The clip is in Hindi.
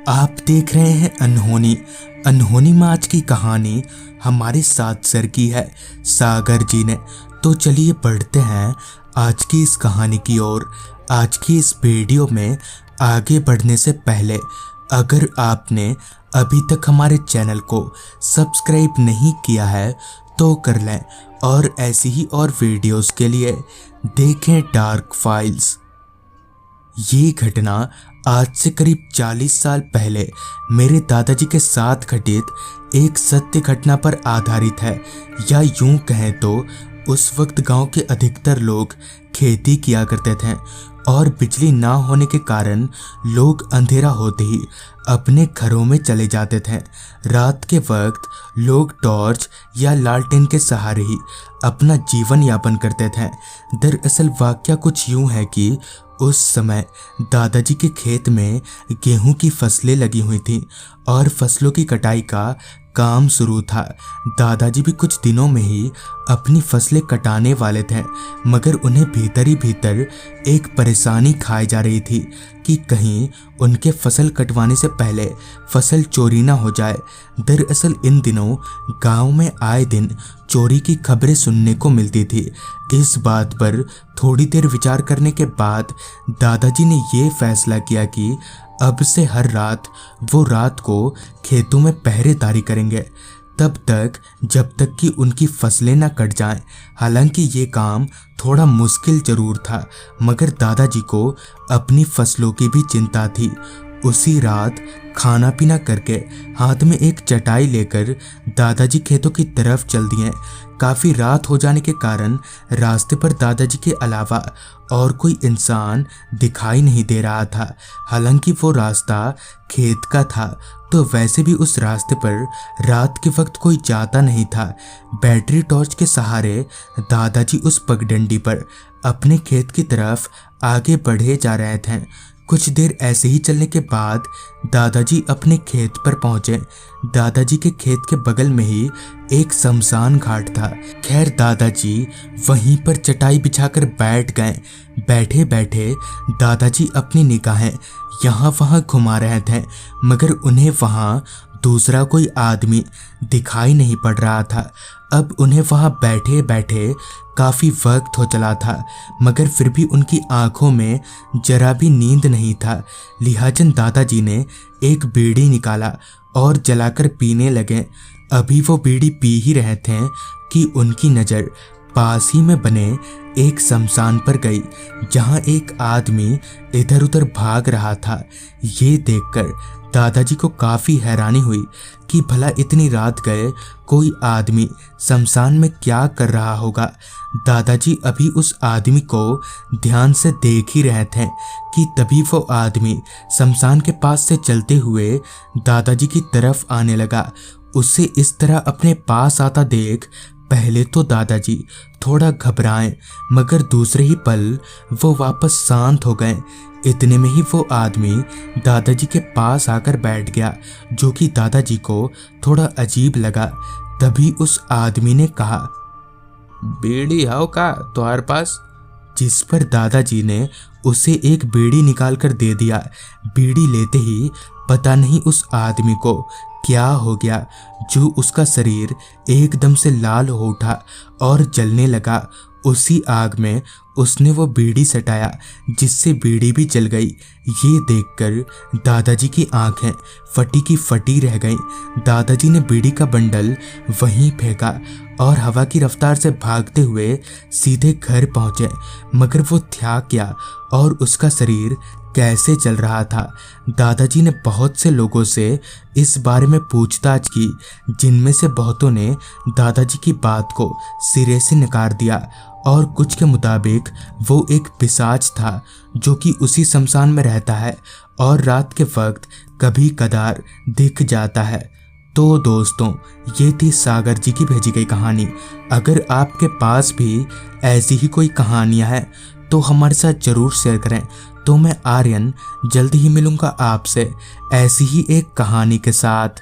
आप देख रहे हैं अनहोनी। अनहोनी में आज की कहानी हमारे साथ सर की है, सागर जी ने। तो चलिए बढ़ते हैं आज की इस कहानी की ओर। आज की इस वीडियो में आगे बढ़ने से पहले अगर आपने अभी तक हमारे चैनल को सब्सक्राइब नहीं किया है तो कर लें, और ऐसी ही और वीडियोस के लिए देखें डार्क फाइल्स। ये घटना आज से करीब 40 साल पहले मेरे दादाजी के साथ घटित एक सत्य घटना पर आधारित है, या यूं कहें तो उस वक्त गांव के अधिकतर लोग खेती किया करते थे और बिजली ना होने के कारण लोग अंधेरा होते ही अपने घरों में चले जाते थे। रात के वक्त लोग टॉर्च या लालटेन के सहारे ही अपना जीवन यापन करते थे। दरअसल वाकया कुछ यूं है कि उस समय दादाजी के खेत में गेहूं की फसलें लगी हुई थीं और फसलों की कटाई का काम शुरू था। दादाजी भी कुछ दिनों में ही अपनी फसलें कटाने वाले थे, मगर उन्हें भीतर ही भीतर एक परेशानी खाई जा रही थी कि कहीं उनके फसल कटवाने से पहले फसल चोरी ना हो जाए। दरअसल इन दिनों गांव में आए दिन चोरी की खबरें सुनने को मिलती थी। इस बात पर थोड़ी देर विचार करने के बाद दादाजी ने ये फैसला किया कि अब से हर रात वो रात को खेतों में पहरेदारी करेंगे, तब तक जब तक कि उनकी फसलें ना कट जाएं। हालांकि ये काम थोड़ा मुश्किल जरूर था, मगर दादाजी को अपनी फसलों की भी चिंता थी। उसी रात खाना पीना करके हाथ में एक चटाई लेकर दादाजी खेतों की तरफ चल दिए। काफ़ी रात हो जाने के कारण रास्ते पर दादाजी के अलावा और कोई इंसान दिखाई नहीं दे रहा था। हालांकि वो रास्ता खेत का था, तो वैसे भी उस रास्ते पर रात के वक्त कोई जाता नहीं था। बैटरी टॉर्च के सहारे दादाजी उस पगडंडी पर अपने खेत की तरफ आगे बढ़े जा रहे थे। कुछ देर ऐसे ही चलने के बाद दादाजी अपने खेत पर पहुंचे। दादाजी के खेत के बगल में ही एक शमशान घाट था। खैर दादाजी वहीं पर चटाई बिछाकर बैठ गए। बैठे बैठे दादाजी अपनी निगाहें यहाँ वहाँ घुमा रहे थे, मगर उन्हें वहाँ दूसरा कोई आदमी दिखाई नहीं पड़ रहा था। अब उन्हें वहाँ बैठे बैठे काफ़ी वक्त हो चला था, मगर फिर भी उनकी आंखों में जरा भी नींद नहीं था। लिहाजन दादाजी ने एक बीड़ी निकाला और जलाकर पीने लगे। अभी वो बीड़ी पी ही रहे थे कि उनकी नज़र पास ही में बने एक शमशान पर गई, जहां एक आदमी इधर उधर भाग रहा था। ये देखकर दादाजी को काफ़ी हैरानी हुई कि भला इतनी रात गए कोई आदमी शमशान में क्या कर रहा होगा। दादाजी अभी उस आदमी को ध्यान से देख ही रहे थे कि तभी वो आदमी शमशान के पास से चलते हुए दादाजी की तरफ आने लगा। उसे इस तरह अपने पास आता देख पहले तो दादाजी थोड़ा घबराए, मगर दूसरे ही पल वो वापस शांत हो गए। इतने में ही वो आदमी दादाजी के पास आकर बैठ गया, जो कि दादाजी को थोड़ा अजीब लगा। तभी उस आदमी ने कहा, बीड़ी हाउ का तुम्हारे पास? जिस पर दादाजी ने उसे एक बीड़ी निकाल कर दे दिया। बीड़ी लेते ही पता नहीं उस आदमी को क्या हो गया, जो उसका शरीर एकदम से लाल हो उठा और जलने लगा। उसी आग में उसने वो बीड़ी सटाया, जिससे बीड़ी भी जल गई। ये देखकर दादाजी की आंखें फटी की फटी रह गईं। दादाजी ने बीड़ी का बंडल वहीं फेंका और हवा की रफ्तार से भागते हुए सीधे घर पहुंचे, मगर वो था क्या और उसका शरीर कैसे चल रहा था। दादाजी ने बहुत से लोगों से इस बारे में पूछताछ की, जिनमें से बहुतों ने दादाजी की बात को सिरे से नकार दिया, और कुछ के मुताबिक वो एक पिशाच था जो कि उसी शमशान में रहता है और रात के वक्त कभी कदार दिख जाता है। तो दोस्तों, ये थी सागर जी की भेजी गई कहानी। अगर आपके पास भी ऐसी ही कोई कहानियां हैं तो हमारे साथ ज़रूर शेयर करें। तो मैं आर्यन जल्दी ही मिलूंगा आपसे ऐसी ही एक कहानी के साथ।